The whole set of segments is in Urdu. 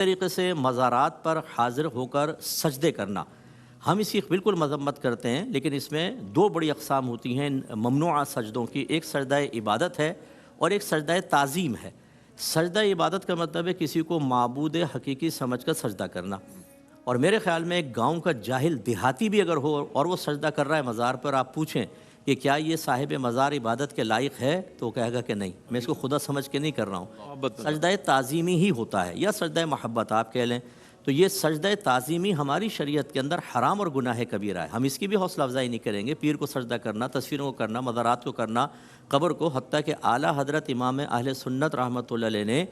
طریقے سے مزارات پر حاضر ہو کر سجدے کرنا، ہم اس کی بالکل مذمت کرتے ہیں، لیکن اس میں دو بڑی اقسام ہوتی ہیں ممنوعہ سجدوں کی۔ ایک سجدہ عبادت ہے اور ایک سجدہ تعظیم ہے۔ سجدہ عبادت کا مطلب ہے کسی کو معبود حقیقی سمجھ کر سجدہ کرنا، اور میرے خیال میں ایک گاؤں کا جاہل دیہاتی بھی اگر ہو اور وہ سجدہ کر رہا ہے مزار پر، آپ پوچھیں کہ کیا یہ صاحب مزار عبادت کے لائق ہے، تو وہ کہے گا کہ نہیں، میں اس کو خدا سمجھ کے نہیں کر رہا ہوں۔ سجدہ تعظیمی ہی ہوتا ہے، یا سجدہ محبت آپ کہہ لیں۔ تو یہ سجدہ تعظیمی ہماری شریعت کے اندر حرام اور گناہ کبیرہ ہے، ہم اس کی بھی حوصلہ افزائی نہیں کریں گے۔ پیر کو سجدہ کرنا، تصویروں کو کرنا، مزارات کو کرنا، قبر کو، حتیٰ کہ اعلیٰ حضرت امام اہل سنت رحمۃ اللہ علیہ نے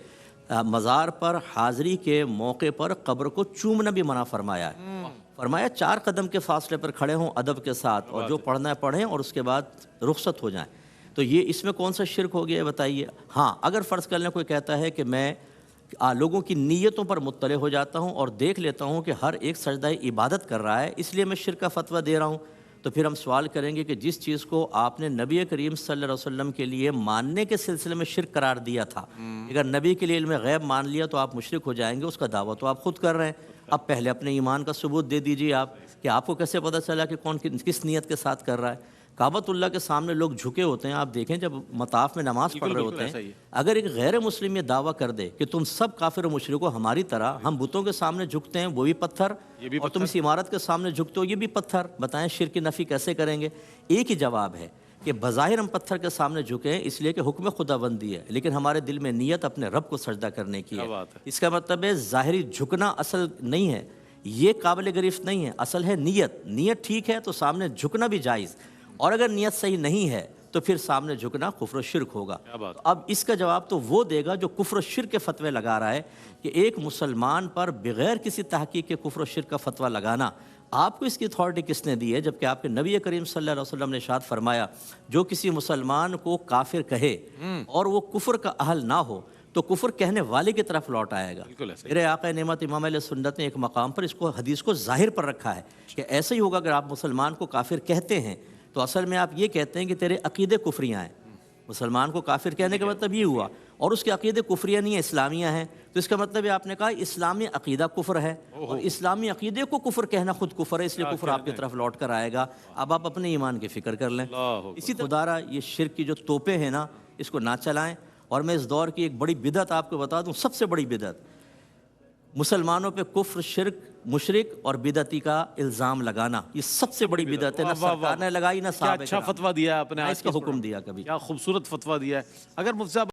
مزار پر حاضری کے موقع پر قبر کو چومنا بھی منع فرمایا ہے۔ فرمایا 4 قدم کے فاصلے پر کھڑے ہوں ادب کے ساتھ، اور جو پڑھنا ہے پڑھیں اور اس کے بعد رخصت ہو جائیں۔ تو یہ اس میں کون سا شرک ہو گیا ہے بتائیے؟ ہاں، اگر فرض کر لیں کوئی کہتا ہے کہ میں لوگوں کی نیتوں پر مطلع ہو جاتا ہوں اور دیکھ لیتا ہوں کہ ہر ایک سجدہ عبادت کر رہا ہے، اس لیے میں شرک کا فتویٰ دے رہا ہوں، تو پھر ہم سوال کریں گے کہ جس چیز کو آپ نے نبی کریم صلی اللہ علیہ وسلم کے لیے ماننے کے سلسلے میں شرک قرار دیا تھا، اگر نبی کے لیے علم غیب مان لیا تو آپ مشرک ہو جائیں گے، اس کا دعویٰ تو آپ خود کر رہے ہیں۔ اب پہلے اپنے ایمان کا ثبوت دے دیجیے آپ، کہ آپ کو کیسے پتہ چلا کہ کون کس نیت کے ساتھ کر رہا ہے۔ کعبۃ اللہ کے سامنے لوگ جھکے ہوتے ہیں، آپ دیکھیں جب مطاف میں نماز پڑھ رہے ہوتے ہیں، اگر ایک غیر مسلم یہ دعویٰ کر دے کہ تم سب کافر و مشرک ہو ہماری طرح، ہم بتوں کے سامنے جھکتے ہیں وہ بھی پتھر، اور تم اس عمارت کے سامنے جھکتے ہو یہ بھی پتھر، بتائیں شرک کی نفی کیسے کریں گے؟ ایک ہی جواب ہے کہ بظاہر ہم پتھر کے سامنے جھکے ہیں اس لیے کہ حکم خدا بندی ہے، لیکن ہمارے دل میں نیت اپنے رب کو سجدہ کرنے کی ہے۔ اس کا مطلب ہے ظاہری جھکنا اصل نہیں ہے، یہ قابل گرفت نہیں ہے، اصل ہے نیت۔ نیت ٹھیک ہے تو سامنے جھکنا بھی جائز، اور اگر نیت صحیح نہیں ہے تو پھر سامنے جھکنا کفر و شرک ہوگا۔ تو اب اس کا جواب تو وہ دے گا جو کفر و شرک کے فتوے لگا رہا ہے، کہ ایک مسلمان پر بغیر کسی تحقیق کے کفر و شرک کا فتویٰ لگانا، آپ کو اس کی اتھارٹی کس نے دی ہے؟ جبکہ آپ کے نبی کریم صلی اللہ علیہ وسلم نے ارشاد فرمایا جو کسی مسلمان کو کافر کہے اور وہ کفر کا اہل نہ ہو تو کفر کہنے والے کی طرف لوٹ آئے گا۔ میرے آقا نعمت امام علیہ سنت نے ایک مقام پر اس کو حدیث کو ظاہر پر رکھا ہے کہ ایسا ہی ہوگا، اگر آپ مسلمان کو کافر کہتے ہیں تو اصل میں آپ یہ کہتے ہیں کہ تیرے عقیدے کفریاں ہیں۔ مسلمان کو کافر کہنے کا مطلب یہ ہوا، اور اس کے عقیدے کفریاں نہیں ہیں، اسلامیہ ہیں، تو اس کا مطلب ہے آپ نے کہا اسلامی عقیدہ کفر ہے، اور اسلامی عقیدے کو کفر کہنا خود کفر ہے، اس لیے کفر آپ کی طرف لوٹ کر آئے گا۔ اب آپ اپنے ایمان کی فکر کر لیں۔ اسی طرح خدارہ یہ شرک کی جو توپیں ہیں نا، اس کو نہ چلائیں۔ اور میں اس دور کی ایک بڑی بدعت آپ کو بتا دوں، سب سے بڑی بدعت مسلمانوں پہ کفر، شرک، مشرک اور بدعتی کا الزام لگانا، یہ سب سے بڑی بدعت ہے۔ نہ سرکار نے لگائی، نہ صحابہ کرام نے۔ اچھا فتویٰ دیا آپ نے، اس کا حکم دیا کبھی۔ کیا خوبصورت فتویٰ دیا ہے۔ اگر مفتی صاحب